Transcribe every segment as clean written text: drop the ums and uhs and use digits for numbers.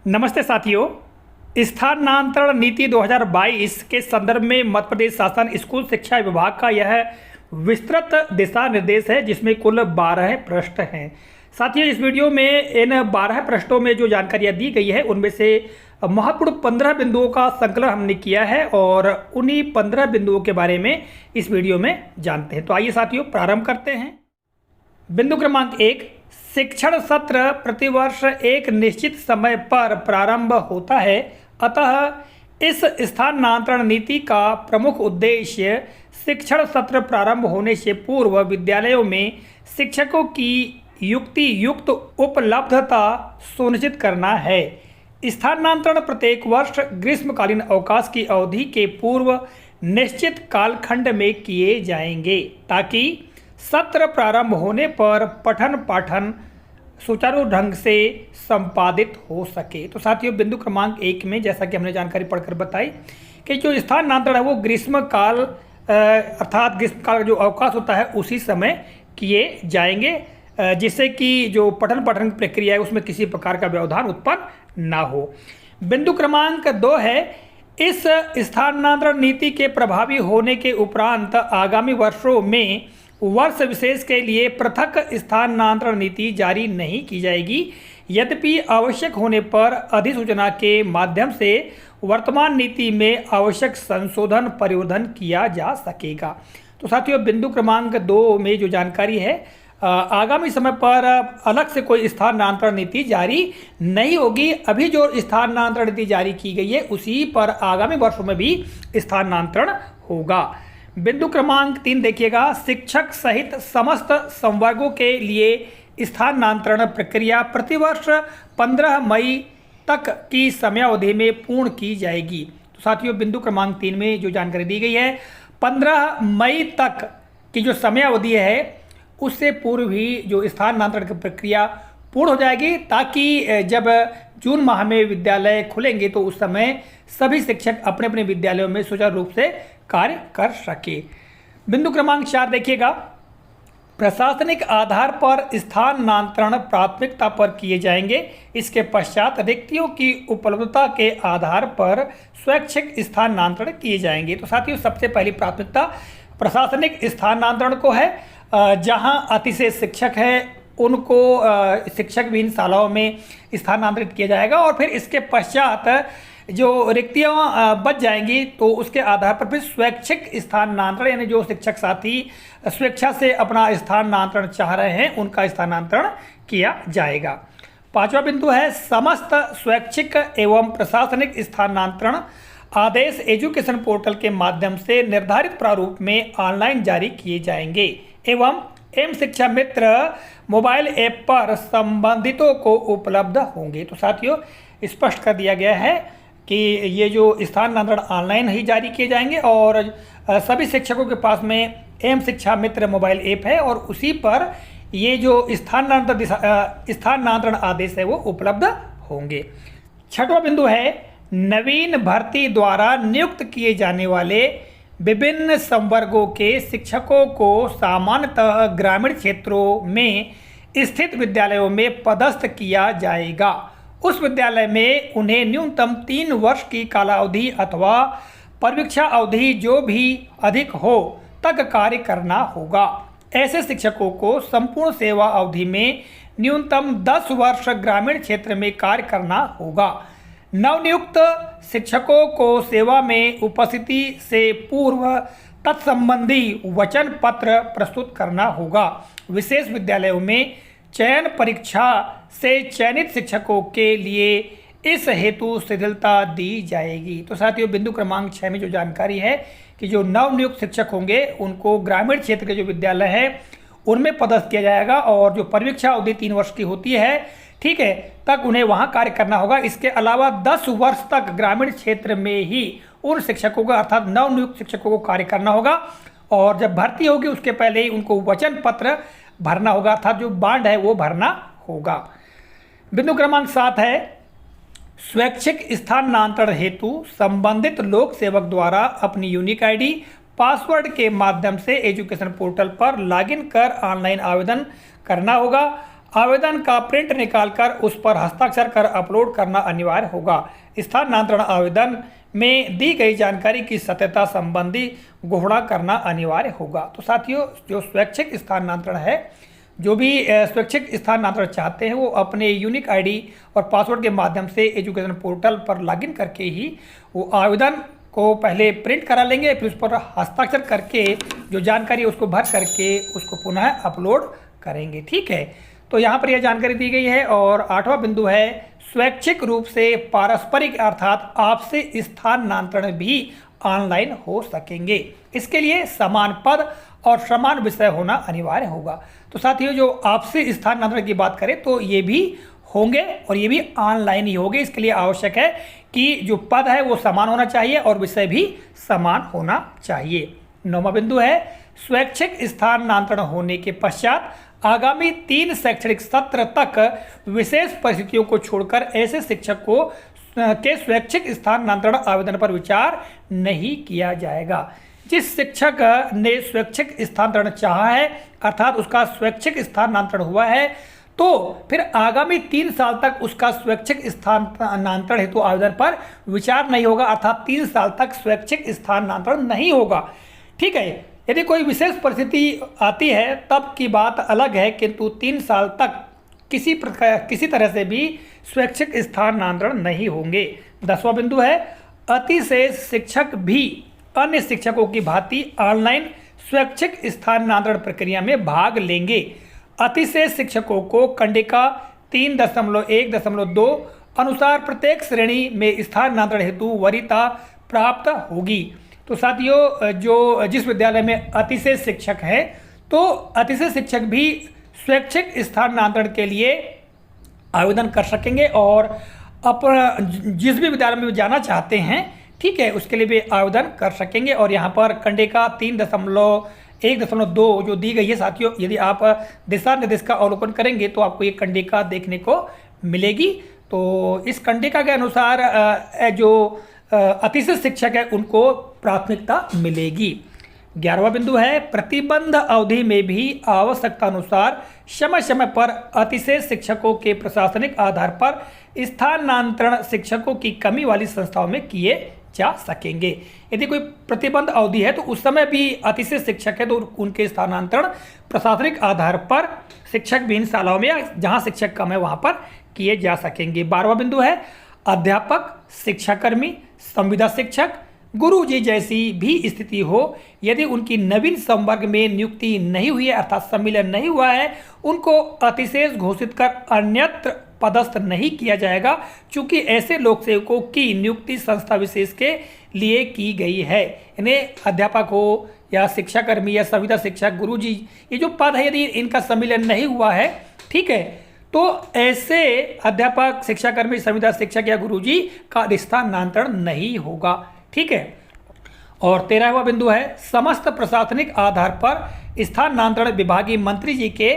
नमस्ते साथियों। स्थानांतरण नीति 2022 के संदर्भ में मध्य प्रदेश शासन स्कूल शिक्षा विभाग का यह विस्तृत दिशा निर्देश है, जिसमें कुल 12 प्रश्न हैं। साथियों, इस वीडियो में इन 12 प्रश्नों में जो जानकारियां दी गई है उनमें से महत्वपूर्ण 15 बिंदुओं का संकलन हमने किया है और उन्हीं 15 बिंदुओं के बारे में इस वीडियो में जानते हैं। तो आइए साथियों, प्रारंभ करते हैं। बिंदु क्रमांक 1, शिक्षण सत्र प्रतिवर्ष एक निश्चित समय पर प्रारंभ होता है, अतः इस स्थानांतरण नीति का प्रमुख उद्देश्य शिक्षण सत्र प्रारंभ होने से पूर्व विद्यालयों में शिक्षकों की युक्त उपलब्धता सुनिश्चित करना है। स्थानांतरण प्रत्येक वर्ष ग्रीष्मकालीन अवकाश की अवधि के पूर्व निश्चित कालखंड में किए जाएंगे, ताकि सत्र प्रारंभ होने पर पठन पाठन सुचारू ढंग से संपादित हो सके। तो साथियों, बिंदु क्रमांक 1 में जैसा कि हमने जानकारी पढ़कर बताई कि जो स्थानांतरण है वो ग्रीष्मकाल अर्थात ग्रीष्मकाल का जो अवकाश होता है उसी समय किए जाएंगे, जिससे कि जो पठन पाठन की प्रक्रिया है उसमें किसी प्रकार का व्यवधान उत्पन्न ना हो। बिंदु क्रमांक 2 है, इस स्थानांतरण नीति के प्रभावी होने के उपरांत आगामी वर्षों में वर्ष विशेष के लिए पृथक स्थानांतरण नीति जारी नहीं की जाएगी। यद्यपि आवश्यक होने पर अधिसूचना के माध्यम से वर्तमान नीति में आवश्यक संशोधन परिवर्धन किया जा सकेगा। तो साथियों, बिंदु क्रमांक 2 में जो जानकारी है, आगामी समय पर अलग से कोई स्थानांतरण नीति जारी नहीं होगी। अभी जो स्थानांतरण नीति जारी की गई है उसी पर आगामी वर्षों में भी स्थानांतरण होगा। बिंदु क्रमांक 3 देखिएगा, शिक्षक सहित समस्त संवर्गों के लिए स्थानांतरण प्रक्रिया प्रतिवर्ष 15 मई तक की समयावधि में पूर्ण की जाएगी। तो साथियों, बिंदु क्रमांक 3 में जो जानकारी दी गई है, 15 मई तक की जो समयावधि है उससे पूर्व ही जो स्थानांतरण की प्रक्रिया पूर्ण हो जाएगी, ताकि जब जून माह में विद्यालय खुलेंगे तो उस समय सभी शिक्षक अपने अपने विद्यालयों में सुचारू रूप से कार्य कर सके। बिंदु क्रमांक 4 देखिएगा, प्रशासनिक आधार पर स्थानांतरण प्राथमिकता पर किए जाएंगे। इसके पश्चात रिक्तियों की उपलब्धता के आधार पर स्वैच्छिक स्थानांतरण किए जाएंगे। तो साथियों, सबसे पहली प्राथमिकता प्रशासनिक स्थानांतरण को है। जहां अतिशय शिक्षक हैं उनको शिक्षक विहीन शालाओं में स्थानांतरित किया जाएगा और फिर इसके पश्चात जो रिक्तियां बच जाएंगी तो उसके आधार पर फिर स्वैच्छिक स्थानांतरण, यानी जो शिक्षक साथी स्वेच्छा से अपना स्थानांतरण चाह रहे हैं उनका स्थानांतरण किया जाएगा। 5वां बिंदु है, समस्त स्वैच्छिक एवं प्रशासनिक स्थानांतरण आदेश एजुकेशन पोर्टल के माध्यम से निर्धारित प्रारूप में ऑनलाइन जारी किए जाएंगे एवं एम शिक्षा मित्र मोबाइल ऐप पर संबंधितों को उपलब्ध होंगे। तो साथियों, स्पष्ट कर दिया गया है कि ये जो स्थानांतरण ऑनलाइन ही जारी किए जाएंगे और सभी शिक्षकों के पास में एम शिक्षा मित्र मोबाइल ऐप है और उसी पर ये जो स्थानांतरण आदेश है वो उपलब्ध होंगे। 6वां बिंदु है, नवीन भर्ती द्वारा नियुक्त किए जाने वाले विभिन्न संवर्गों के शिक्षकों को सामान्यतः ग्रामीण क्षेत्रों में स्थित विद्यालयों में पदस्थ किया जाएगा। उस विद्यालय में उन्हें न्यूनतम 3 वर्ष की कालावधि अथवा परीक्षा अवधि जो भी अधिक हो तक कार्य करना होगा। ऐसे शिक्षकों को संपूर्ण सेवा अवधि में न्यूनतम 10 वर्ष ग्रामीण क्षेत्र में कार्य करना होगा। नवनियुक्त शिक्षकों को सेवा में उपस्थिति से पूर्व तत्संबंधी वचन पत्र प्रस्तुत करना होगा। विशेष विद्यालयों में चयन परीक्षा से चयनित शिक्षकों के लिए इस हेतु शिथिलता दी जाएगी। तो साथियों, बिंदु क्रमांक 6 में जो जानकारी है कि जो नवनियुक्त शिक्षक होंगे उनको ग्रामीण क्षेत्र के जो विद्यालय है उनमें पदस्थ किया जाएगा और जो परीक्षा अवधि 3 वर्ष की होती है, ठीक है, तक उन्हें वहां कार्य करना होगा। इसके अलावा 10 वर्ष तक ग्रामीण क्षेत्र में ही उन शिक्षकों का अर्थात नवनियुक्त शिक्षकों को कार्य करना होगा और जब भर्ती होगी उसके पहले ही उनको वचन पत्र भरना होगा, अर्थात जो बांड है वो भरना होगा। बिंदु क्रमांक 7 है, स्वैच्छिक स्थानांतरण हेतु संबंधित लोक सेवक द्वारा अपनी यूनिक आईडी पासवर्ड के माध्यम से एजुकेशन पोर्टल पर लॉगिन कर ऑनलाइन आवेदन करना होगा। आवेदन का प्रिंट निकालकर उस पर हस्ताक्षर कर अपलोड करना अनिवार्य होगा। स्थानांतरण आवेदन में दी गई जानकारी की सत्यता संबंधी घोषणा करना अनिवार्य होगा। तो साथियों, जो स्वैच्छिक स्थानांतरण है, जो भी स्वैच्छिक स्थानांतरण चाहते हैं वो अपने यूनिक आईडी और पासवर्ड के माध्यम से एजुकेशन पोर्टल पर लॉगिन करके ही वो आवेदन को पहले प्रिंट करा लेंगे, फिर उस पर हस्ताक्षर करके जो जानकारी है उसको भर करके उसको पुनः अपलोड करेंगे। ठीक है, तो यहाँ पर यह जानकारी दी गई है। और 8वां बिंदु है स्वैच्छिक रूप से पारस्परिक अर्थात आपसे स्थानांतरण भी ऑनलाइन हो सकेंगे। इसके लिए समान पद और समान विषय होना अनिवार्य होगा। तो साथियों, जो आपसे स्थानांतरण की बात करें तो ये भी होंगे और ये भी ऑनलाइन ही होंगे। इसके लिए आवश्यक है कि जो पद है वो समान होना चाहिए और विषय भी समान होना चाहिए। 9वां बिंदु है स्वैच्छिक स्थानांतरण होने के पश्चात आगामी 3 शैक्षणिक सत्र तक विशेष परिस्थितियों को छोड़कर ऐसे शिक्षक को के स्वैच्छिक स्थानांतरण आवेदन पर विचार नहीं किया जाएगा। जिस शिक्षक ने स्वैच्छिक स्थानांतरण चाहा है अर्थात उसका स्वैच्छिक स्थानांतरण हुआ है, तो फिर आगामी 3 साल तक उसका स्वैच्छिक स्थानांतरण हेतु आवेदन पर विचार नहीं होगा, अर्थात 3 साल तक स्वैच्छिक स्थानांतरण नहीं होगा। ठीक है, यदि कोई विशेष परिस्थिति आती है तब की बात अलग है, किंतु 3 साल तक किसी तरह से भी स्वैच्छिक स्थानांतरण नहीं होंगे। 10वां बिंदु है अतिशेष शिक्षक भी अन्य शिक्षकों की भांति ऑनलाइन स्वैच्छिक स्थानांतरण प्रक्रिया में भाग लेंगे। अतिशेष शिक्षकों को कंडिका 3.1.2 अनुसार प्रत्येक श्रेणी में स्थानांतरण हेतु वरीयता प्राप्त होगी। तो साथियों, जो जिस विद्यालय में अतिशेष शिक्षक हैं तो अतिशेष शिक्षक भी स्वैच्छिक स्थानांतरण के लिए आवेदन कर सकेंगे और अपना जिस भी विद्यालय में जाना चाहते हैं, ठीक है, उसके लिए भी आवेदन कर सकेंगे। और यहाँ पर कंडिका 3.1.2 जो दी गई है साथियों, यदि आप दिशा निर्देश का अवलोकन करेंगे तो आपको ये कंडिका देखने को मिलेगी। तो इस कंडिका के अनुसार जो अतिशय शिक्षक है उनको प्राथमिकता मिलेगी। 11वां बिंदु है प्रतिबंध अवधि में भी आवश्यकता अनुसार समय समय पर अतिशय शिक्षकों के प्रशासनिक आधार पर स्थानांतरण शिक्षकों की कमी वाली संस्थाओं में किए जा सकेंगे। यदि कोई प्रतिबंध अवधि है तो उस समय भी अतिशय शिक्षक है तो उनके स्थानांतरण प्रशासनिक आधार पर शिक्षक विहीन शालाओं में या जहाँ शिक्षक कम है वहाँ पर किए जा सकेंगे। 12वां बिंदु है अध्यापक, शिक्षाकर्मी, संविदा शिक्षक, गुरुजी जैसी भी स्थिति हो यदि उनकी नवीन संवर्ग में नियुक्ति नहीं हुई है अर्थात सम्मिलन नहीं हुआ है, उनको अतिशेष घोषित कर अन्यत्र पदस्थ नहीं किया जाएगा, चूंकि ऐसे लोक सेवकों की नियुक्ति संस्था विशेष के लिए की गई है। इन्हें अध्यापक हो या शिक्षाकर्मी या संविदा शिक्षक, गुरुजी, ये जो पद है यदि इनका सम्मिलन नहीं हुआ है, ठीक है, तो ऐसे अध्यापक, शिक्षाकर्मी, संविदा शिक्षक या गुरुजी का स्थानांतरण नहीं होगा। ठीक है। और 13वां बिंदु है समस्त प्रशासनिक आधार पर स्थानांतरण विभागीय मंत्री जी के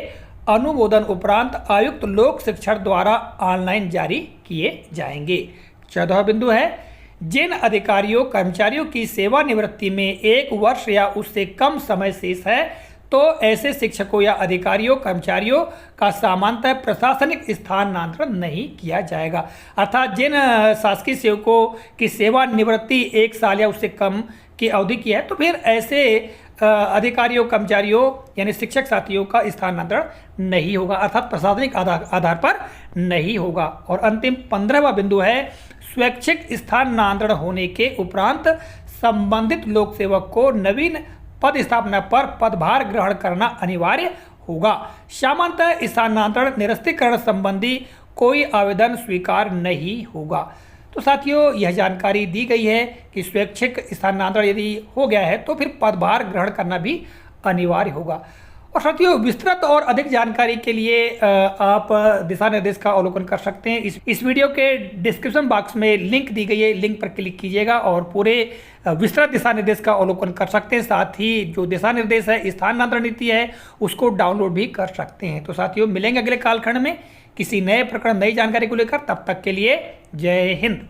अनुमोदन उपरांत आयुक्त लोक शिक्षण द्वारा ऑनलाइन जारी किए जाएंगे। 14वां बिंदु है जिन अधिकारियों कर्मचारियों की सेवानिवृत्ति में 1 वर्ष या उससे कम समय शेष है तो ऐसे शिक्षकों या अधिकारियों कर्मचारियों का सामान्यतः प्रशासनिक स्थानांतरण नहीं किया जाएगा। अर्थात जिन शासकीय सेवकों की सेवानिवृत्ति 1 साल या उससे कम की अवधि की है तो फिर ऐसे अधिकारियों कर्मचारियों यानी शिक्षक साथियों का स्थानांतरण नहीं होगा, अर्थात प्रशासनिक आधार पर नहीं होगा। और अंतिम 15वां बिंदु है स्वैच्छिक स्थानांतरण होने के उपरांत संबंधित लोक सेवक को नवीन पद स्थापना पर पदभार ग्रहण करना अनिवार्य होगा। सामान्यतः स्थानांतरण निरस्तीकरण संबंधी कोई आवेदन स्वीकार नहीं होगा। तो साथियों यह जानकारी दी गई है कि स्वैच्छिक स्थानांतरण यदि हो गया है तो फिर पदभार ग्रहण करना भी अनिवार्य होगा। और साथियों विस्तृत और अधिक जानकारी के लिए आप दिशा निर्देश का अवलोकन कर सकते हैं। इस वीडियो के डिस्क्रिप्शन बॉक्स में लिंक दी गई है, लिंक पर क्लिक कीजिएगा और पूरे विस्तृत दिशा निर्देश का अवलोकन कर सकते हैं। साथ ही जो दिशा निर्देश है स्थानांतरण नीति है उसको डाउनलोड भी कर सकते हैं। तो साथियों मिलेंगे अगले कालखंड में किसी नए प्रकरण नई जानकारी को लेकर, तब तक के लिए जय हिंद।